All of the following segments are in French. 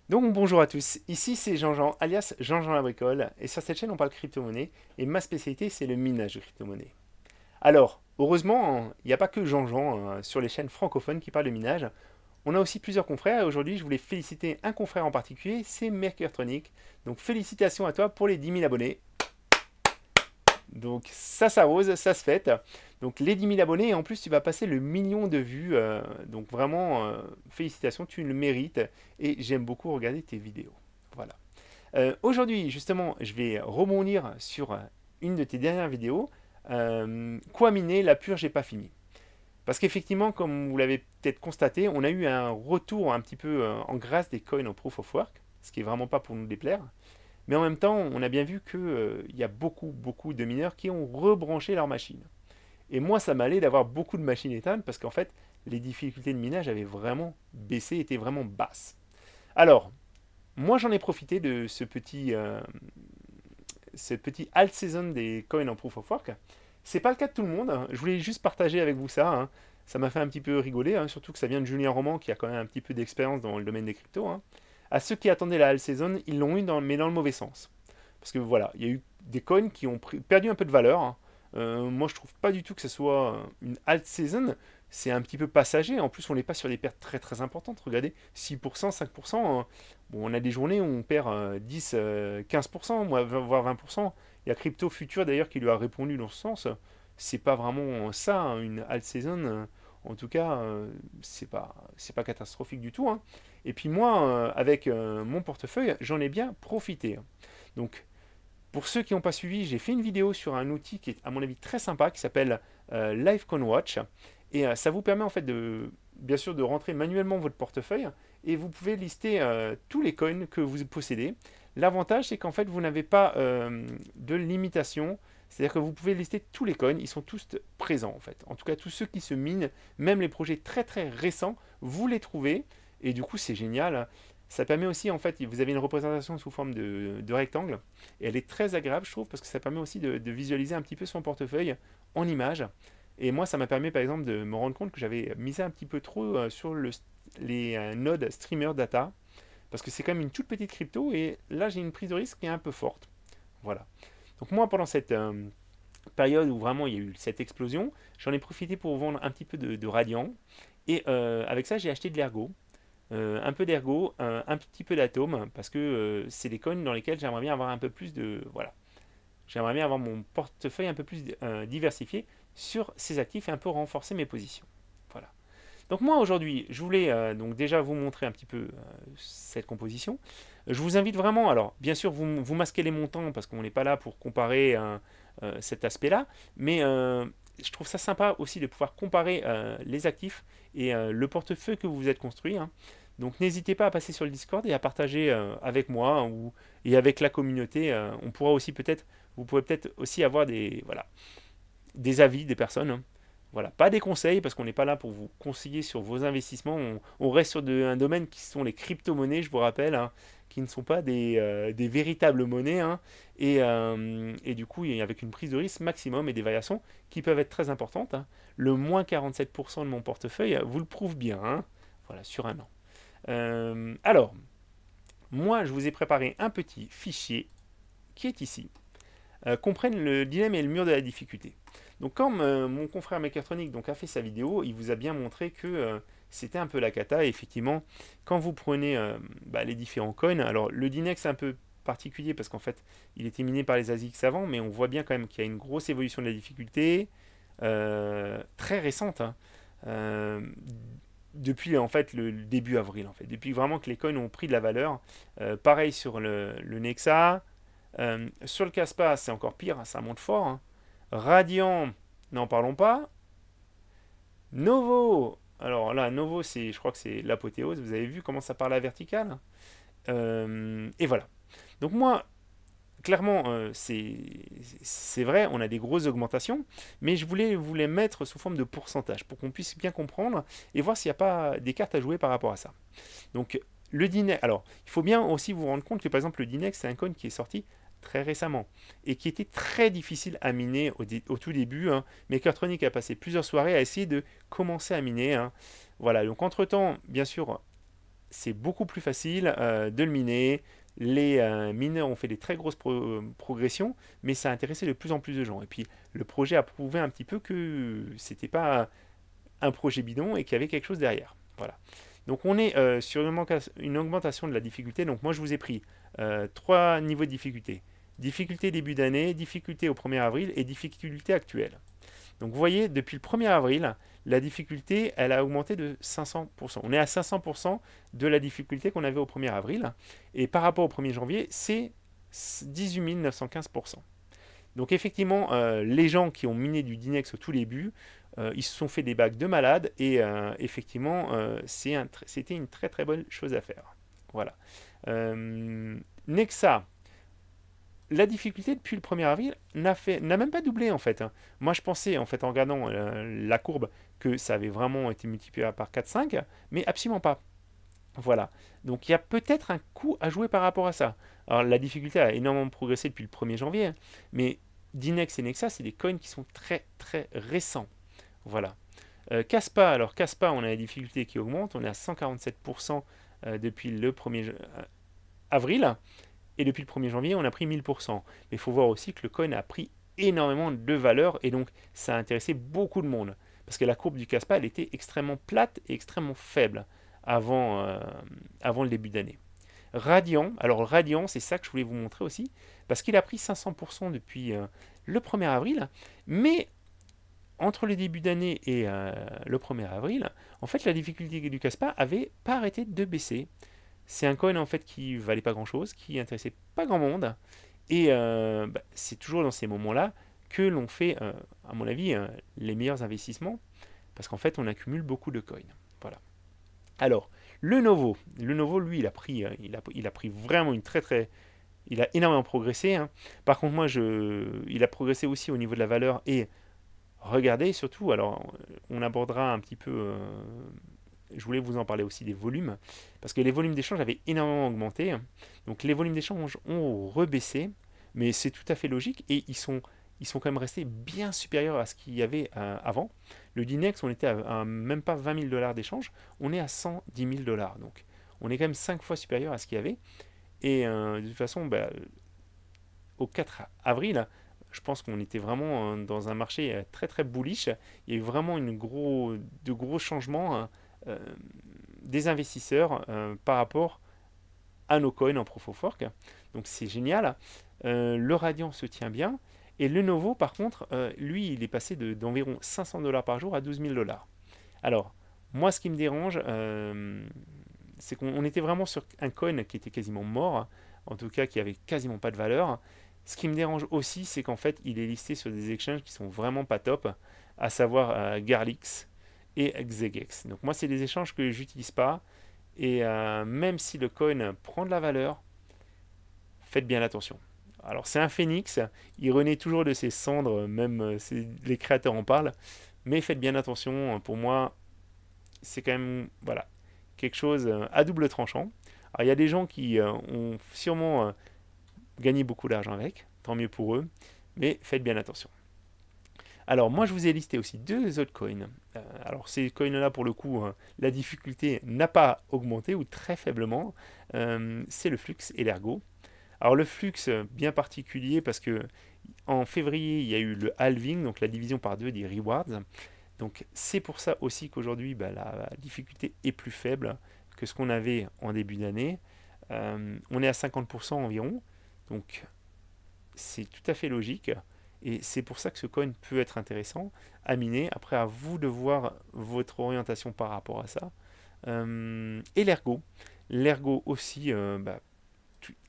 Donc bonjour à tous, ici c'est Jean-Jean, alias Jean-Jean la bricole, et sur cette chaîne on parle crypto-monnaie, et ma spécialité c'est le minage de crypto-monnaie. Alors, heureusement, il n'y a pas que Jean-Jean sur les chaînes francophones qui parlent de minage, on a aussi plusieurs confrères, et aujourd'hui je voulais féliciter un confrère en particulier, c'est Mercurtronic. Donc félicitations à toi pour les 10 000 abonnés. Donc ça s'arrose, ça se fête. Donc les 10 000 abonnés, et en plus tu vas passer le million de vues. Donc vraiment, félicitations, tu le mérites. Et j'aime beaucoup regarder tes vidéos. Voilà. Aujourd'hui, justement, je vais rebondir sur une de tes dernières vidéos. Quoi miner, la purge n'est pas finie. Parce qu'effectivement, comme vous l'avez peut-être constaté, on a eu un retour un petit peu en grâce des coins en proof of work, ce qui est vraiment pas pour nous déplaire. Mais en même temps, on a bien vu qu'il y a beaucoup de mineurs qui ont rebranché leurs machines. Et moi, ça m'allait d'avoir beaucoup de machines éteintes parce qu'en fait, les difficultés de minage avaient vraiment baissé, étaient vraiment basses. Alors, moi, j'en ai profité de ce petit alt season des coins en proof of work. C'est pas le cas de tout le monde. Je voulais juste partager avec vous ça, hein. Ça m'a fait un petit peu rigoler, hein, surtout que ça vient de Julien Roman qui a quand même un petit peu d'expérience dans le domaine des cryptos, hein. À ceux qui attendaient la alt season, ils l'ont eu, mais dans le mauvais sens. Parce que voilà, il y a eu des coins qui ont perdu un peu de valeur, hein. Moi, je trouve pas du tout que ce soit une alt season. C'est un petit peu passager. En plus, on n'est pas sur des pertes très importantes. Regardez, 6%, 5%. Bon, on a des journées où on perd 10, 15%, voire 20%. Il y a Crypto Future d'ailleurs qui lui a répondu dans ce sens. C'est pas vraiment ça, hein, une alt season. En tout cas, c'est pas catastrophique du tout, hein. Et puis moi, avec mon portefeuille, j'en ai bien profité, hein. Donc, pour ceux qui n'ont pas suivi, j'ai fait une vidéo sur un outil qui est à mon avis très sympa qui s'appelle Livecoin Watch. Et ça vous permet en fait de, bien sûr, de rentrer manuellement votre portefeuille et vous pouvez lister tous les coins que vous possédez. L'avantage c'est qu'en fait vous n'avez pas de limitation. C'est-à-dire que vous pouvez lister tous les coins, ils sont tous présents en fait. En tout cas, tous ceux qui se minent, même les projets très récents, vous les trouvez. Et du coup, c'est génial. Ça permet aussi, en fait, vous avez une représentation sous forme de rectangle. Et elle est très agréable, je trouve, parce que ça permet aussi de visualiser un petit peu son portefeuille en images. Et moi, ça m'a permis, par exemple, de me rendre compte que j'avais misé un petit peu trop sur les nodes streamer data. Parce que c'est quand même une toute petite crypto. Et là, j'ai une prise de risque qui est un peu forte. Voilà. Donc moi, pendant cette période où vraiment il y a eu cette explosion, j'en ai profité pour vendre un petit peu de Radiant. Et avec ça, j'ai acheté de l'ergo. Un peu d'ergo, un petit peu d'atome, parce que c'est des coins dans lesquels j'aimerais bien avoir un peu plus de... Voilà. J'aimerais bien avoir mon portefeuille un peu plus diversifié sur ces actifs et un peu renforcer mes positions. Voilà. Donc moi aujourd'hui, je voulais donc déjà vous montrer un petit peu cette composition. Je vous invite vraiment, alors bien sûr vous masquez les montants parce qu'on n'est pas là pour comparer cet aspect-là, mais je trouve ça sympa aussi de pouvoir comparer les actifs et le portefeuille que vous vous êtes construit, hein. Donc n'hésitez pas à passer sur le Discord et à partager avec moi, hein, et avec la communauté. On pourra aussi peut-être, vous pourrez peut-être aussi avoir des, voilà, des avis des personnes, hein. Voilà, pas des conseils parce qu'on n'est pas là pour vous conseiller sur vos investissements. On reste sur un domaine qui sont les crypto-monnaies, je vous rappelle, hein, qui ne sont pas des véritables monnaies, hein. Et du coup, avec une prise de risque maximum et des variations qui peuvent être très importantes, hein. Le moins 47% de mon portefeuille vous le prouve bien, hein. Voilà, sur un an. Alors, moi, je vous ai préparé un petit fichier qui est ici. Comprennent le dilemme et le mur de la difficulté. Donc comme mon confrère Mechatronic donc, a fait sa vidéo, il vous a bien montré que c'était un peu la cata. Et effectivement, quand vous prenez les différents coins, alors le Dinex est un peu particulier parce qu'en fait, il était miné par les ASICs avant, mais on voit bien quand même qu'il y a une grosse évolution de la difficulté, très récente, hein. Euh, Depuis en fait le début avril en fait, depuis vraiment que les coins ont pris de la valeur. Pareil sur le Nexa. Sur le Caspa, c'est encore pire, hein, ça monte fort, hein. Radiant, n'en parlons pas. Novo, alors là, Novo, je crois que c'est l'apothéose. Vous avez vu comment ça part à la verticale. Et voilà. Donc moi, clairement, c'est vrai, on a des grosses augmentations, mais je voulais vous les mettre sous forme de pourcentage pour qu'on puisse bien comprendre et voir s'il n'y a pas des cartes à jouer par rapport à ça. Donc le Dinex, alors il faut bien aussi vous rendre compte que par exemple le Dinex c'est un coin qui est sorti très récemment et qui était très difficile à miner au tout début, hein. Mechatronic a passé plusieurs soirées à essayer de commencer à miner, hein. Voilà, donc entre temps, bien sûr, c'est beaucoup plus facile de le miner. Les mineurs ont fait des très grosses progressions, mais ça a intéressé de plus en plus de gens. Et puis le projet a prouvé un petit peu que c'était pas un projet bidon et qu'il y avait quelque chose derrière. Voilà. Donc on est sur une augmentation de la difficulté. Donc moi je vous ai pris trois niveaux de difficulté. Difficulté début d'année, difficulté au 1er avril et difficulté actuelle. Donc vous voyez, depuis le 1er avril, la difficulté, elle a augmenté de 500%. On est à 500% de la difficulté qu'on avait au 1er avril. Et par rapport au 1er janvier, c'est 18 915%. Donc effectivement, les gens qui ont miné du Dinex au tout début, ils se sont fait des bacs de malades et effectivement, c'était une très très bonne chose à faire. Voilà. Nexa, la difficulté depuis le 1er avril n'a même pas doublé en fait, hein. Moi je pensais en fait en regardant la courbe que ça avait vraiment été multiplié par 4-5, mais absolument pas. Voilà. Donc il y a peut-être un coup à jouer par rapport à ça. Alors la difficulté a énormément progressé depuis le 1er janvier, hein, mais Dinex et Nexa, c'est des coins qui sont très très récents. Voilà. Caspa, alors Caspa, on a la difficulté qui augmente, on est à 147% depuis le 1er avril, et depuis le 1er janvier, on a pris 1000%. Mais il faut voir aussi que le coin a pris énormément de valeur, et donc ça a intéressé beaucoup de monde. Parce que la courbe du Caspa, elle était extrêmement plate et extrêmement faible avant le début d'année. Radian, alors Radian, c'est ça que je voulais vous montrer aussi, parce qu'il a pris 500% depuis le 1er avril, mais entre le début d'année et le 1er avril, en fait, la difficulté du Caspa avait pas arrêté de baisser. C'est un coin en fait qui valait pas grand chose, qui intéressait pas grand monde, et c'est toujours dans ces moments-là que l'on fait, à mon avis, les meilleurs investissements, parce qu'en fait, on accumule beaucoup de coins. Voilà. Alors, le Novo, lui, il a pris vraiment une très très, il a énormément progressé, hein. Par contre, il a progressé aussi au niveau de la valeur et regardez surtout. Alors, on abordera un petit peu. Je voulais vous en parler aussi des volumes, parce que les volumes d'échange avaient énormément augmenté. Donc, les volumes d'échange ont rebaissé, mais c'est tout à fait logique et ils sont quand même restés bien supérieurs à ce qu'il y avait avant. Le Dinex, on était à même pas 20 000 dollars d'échange, on est à 110 000 dollars. Donc on est quand même 5 fois supérieur à ce qu'il y avait. Et de toute façon, au 4 avril, je pense qu'on était vraiment dans un marché très très bullish. Il y a eu vraiment de gros changements euh, des investisseurs par rapport à nos coins en Proof of Work. Donc c'est génial. Le Radian se tient bien. Et le Novo, par contre, lui, il est passé d'environ 500 dollars par jour à 12 000 dollars. Alors, moi, ce qui me dérange, c'est qu'on était vraiment sur un coin qui était quasiment mort, en tout cas qui avait quasiment pas de valeur. Ce qui me dérange aussi, c'est qu'en fait, il est listé sur des exchanges qui sont vraiment pas top, à savoir Garlix et Xegex. Donc moi, c'est des échanges que j'utilise pas. Et même si le coin prend de la valeur, faites bien attention. Alors c'est un phénix, il renaît toujours de ses cendres, même les créateurs en parlent, mais faites bien attention, pour moi c'est quand même voilà, quelque chose à double tranchant. Alors il y a des gens qui ont sûrement gagné beaucoup d'argent avec, tant mieux pour eux, mais faites bien attention. Alors moi je vous ai listé aussi deux autres coins. Alors ces coins-là pour le coup, la difficulté n'a pas augmenté ou très faiblement. C'est le Flux et l'Ergo. Alors le Flux bien particulier parce que en février il y a eu le halving, donc la division par deux des rewards. Donc c'est pour ça aussi qu'aujourd'hui la difficulté est plus faible que ce qu'on avait en début d'année. On est à 50% environ, donc c'est tout à fait logique. Et c'est pour ça que ce coin peut être intéressant à miner. Après, à vous de voir votre orientation par rapport à ça. Et l'ergo. L'ergo aussi,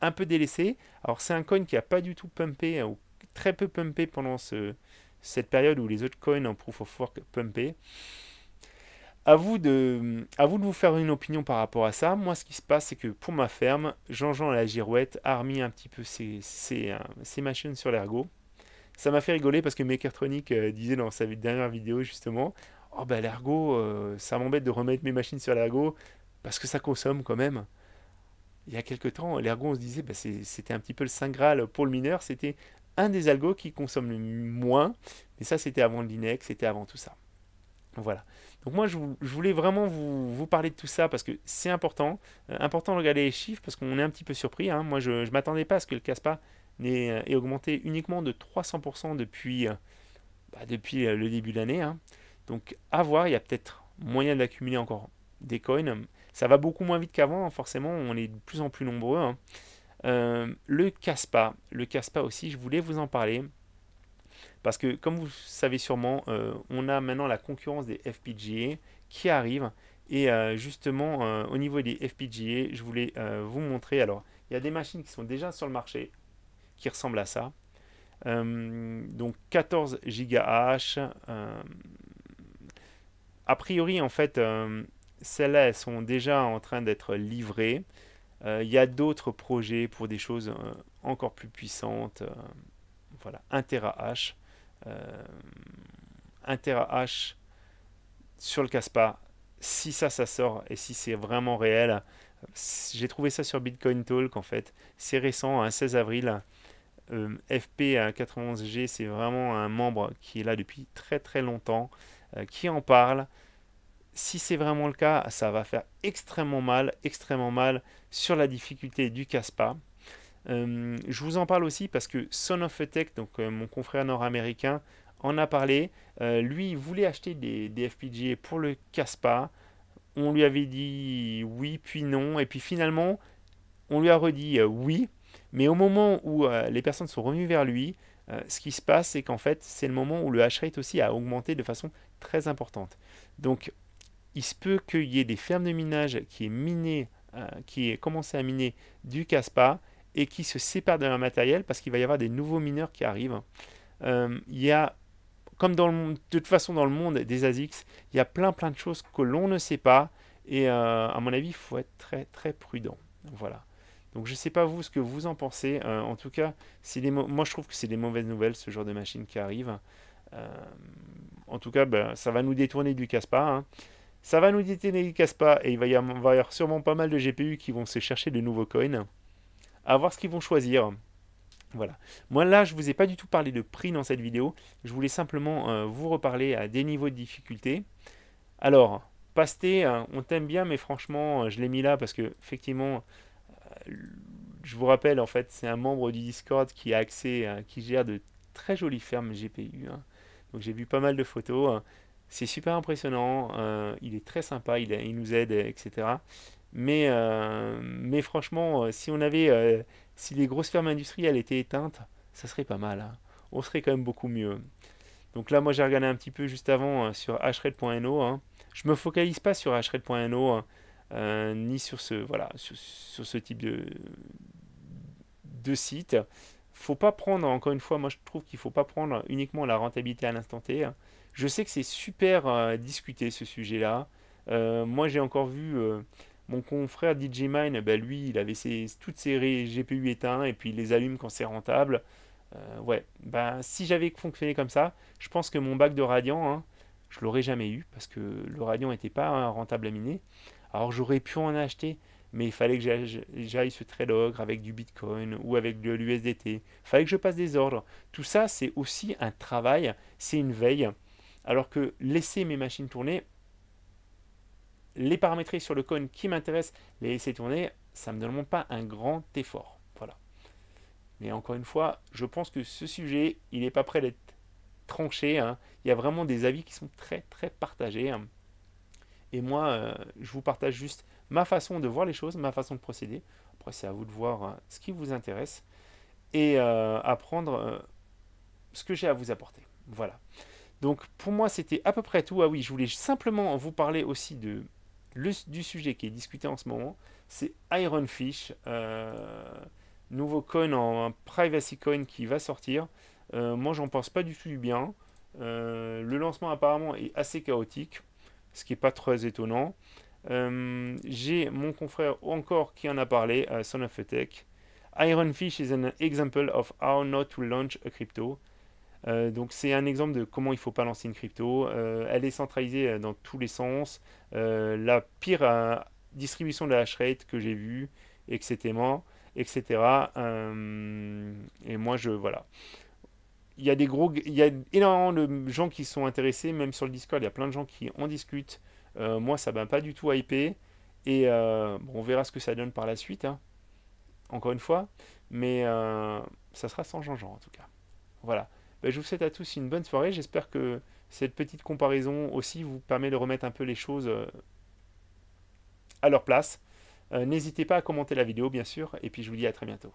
un peu délaissé. Alors, c'est un coin qui n'a pas du tout pumpé, ou très peu pumpé pendant cette période où les autres coins en proof of work pumpaient. À vous de vous faire une opinion par rapport à ça. Moi, ce qui se passe, c'est que pour ma ferme, Jean-Jean la Girouette a remis un petit peu ses machines sur l'ergo. Ça m'a fait rigoler parce que Makertronic disait dans sa dernière vidéo justement, oh bah l'ergo, ça m'embête de remettre mes machines sur l'ergo parce que ça consomme quand même. Il y a quelques temps, l'ergo on se disait, c'était un petit peu le saint graal pour le mineur, c'était un des algos qui consomme le moins, mais ça c'était avant le Linux, c'était avant tout ça. Voilà. Donc moi, je voulais vraiment vous parler de tout ça parce que c'est important. Important de regarder les chiffres parce qu'on est un petit peu surpris, hein. Moi, je ne m'attendais pas à ce que le Caspa ait augmenté uniquement de 300% depuis le début de l'année, hein. Donc à voir, il y a peut-être moyen d'accumuler encore des coins. Ça va beaucoup moins vite qu'avant, hein, forcément, on est de plus en plus nombreux, hein. Le Caspa aussi, je voulais vous en parler. Parce que, comme vous savez sûrement, on a maintenant la concurrence des FPGA qui arrive. Et justement, au niveau des FPGA, je voulais vous montrer. Alors, il y a des machines qui sont déjà sur le marché qui ressemblent à ça. Donc 14 GHz. A priori, en fait, celles-là, elles sont déjà en train d'être livrées. Il y a d'autres projets pour des choses encore plus puissantes. Voilà, 1 TH. Euh, 1 TH sur le Caspa. Si ça sort et si c'est vraiment réel, j'ai trouvé ça sur Bitcoin Talk en fait. C'est récent, un 16 avril. FP91G, c'est vraiment un membre qui est là depuis très très longtemps, qui en parle. Si c'est vraiment le cas, ça va faire extrêmement mal sur la difficulté du Caspa. Je vous en parle aussi parce que Son of a Tech, donc mon confrère nord-américain, en a parlé. Lui, il voulait acheter des FPGA pour le Caspa. On lui avait dit oui, puis non. Et puis finalement, on lui a redit oui. Mais au moment où les personnes sont revenues vers lui, ce qui se passe, c'est qu'en fait, c'est le moment où le hash rate aussi a augmenté de façon très importante. Donc, il se peut qu'il y ait des fermes de minage qui aient commencé à miner du Caspa et qui se séparent de leur matériel parce qu'il va y avoir des nouveaux mineurs qui arrivent. Il y a, comme de toute façon dans le monde des ASICs, il y a plein de choses que l'on ne sait pas et à mon avis, il faut être très très prudent. Voilà. Donc je ne sais pas vous ce que vous en pensez. En tout cas, moi je trouve que c'est des mauvaises nouvelles ce genre de machine qui arrive. Euh, En tout cas, ben, ça va nous détourner du Caspa, hein. Ça va nous détourner du Caspa et il va y avoir sûrement pas mal de GPU qui vont se chercher de nouveaux coins. À voir ce qu'ils vont choisir. Voilà. Moi là, je vous ai pas du tout parlé de prix dans cette vidéo. Je voulais simplement vous reparler à des niveaux de difficulté. Alors, Pasté, on t'aime bien, mais franchement, je l'ai mis là parce que effectivement, euh, je vous rappelle, en fait, c'est un membre du Discord qui a accès, qui gère de très jolies fermes GPU, hein. Donc j'ai vu pas mal de photos, hein. C'est super impressionnant. Il est très sympa, il nous aide, etc. Mais franchement, si les grosses fermes industrielles étaient éteintes, ça serait pas mal, hein. On serait quand même beaucoup mieux. Donc là, moi, j'ai regardé un petit peu juste avant sur hred.no, hein. Je me focalise pas sur hred.no, hein, ni sur sur ce type de site. Faut pas prendre, encore une fois, moi je trouve qu'il faut pas prendre uniquement la rentabilité à l'instant T, hein. Je sais que c'est super discuté ce sujet-là. Moi j'ai encore vu mon confrère DJ Mine, ben, lui il avait toutes ses GPU éteints et puis il les allume quand c'est rentable. Ouais, ben, si j'avais fonctionné comme ça, je pense que mon bac de Radiant, hein, je l'aurais jamais eu parce que le Radiant n'était pas rentable à miner. Alors j'aurais pu en acheter, mais il fallait que j'aille sur Trelogre avec du Bitcoin ou avec de l'USDT. Il fallait que je passe des ordres. Tout ça, c'est aussi un travail, c'est une veille. Alors que laisser mes machines tourner, les paramétrer sur le coin qui m'intéresse, les laisser tourner, ça ne me demande pas un grand effort. Voilà. Mais encore une fois, je pense que ce sujet, il n'est pas prêt d'être tranché, hein. Il y a vraiment des avis qui sont très très partagés, hein. Et moi, je vous partage juste ma façon de voir les choses, ma façon de procéder. Après, c'est à vous de voir ce qui vous intéresse et apprendre ce que j'ai à vous apporter. Voilà. Donc, pour moi, c'était à peu près tout. Ah oui, je voulais simplement vous parler aussi du sujet qui est discuté en ce moment. C'est Ironfish, nouveau coin en privacy coin qui va sortir. Moi, j'en pense pas du tout du bien. Le lancement apparemment est assez chaotique, ce qui n'est pas très étonnant. J'ai mon confrère encore qui en a parlé, Son of a Tech. Ironfish is an example of how not to launch a crypto. Donc c'est un exemple de comment il ne faut pas lancer une crypto. Elle est centralisée dans tous les sens. La pire distribution de la hash rate que j'ai vue, etc. etc. Et moi, voilà. il y a énormément de gens qui sont intéressés, même sur le Discord, il y a plein de gens qui en discutent. Moi, ça m'a pas du tout hypé. Et bon, on verra ce que ça donne par la suite, hein, encore une fois. Mais ça sera sans Jean-Jean, en tout cas. Voilà. Ben, je vous souhaite à tous une bonne soirée. J'espère que cette petite comparaison aussi vous permet de remettre un peu les choses à leur place. N'hésitez pas à commenter la vidéo, bien sûr. Et puis, je vous dis à très bientôt.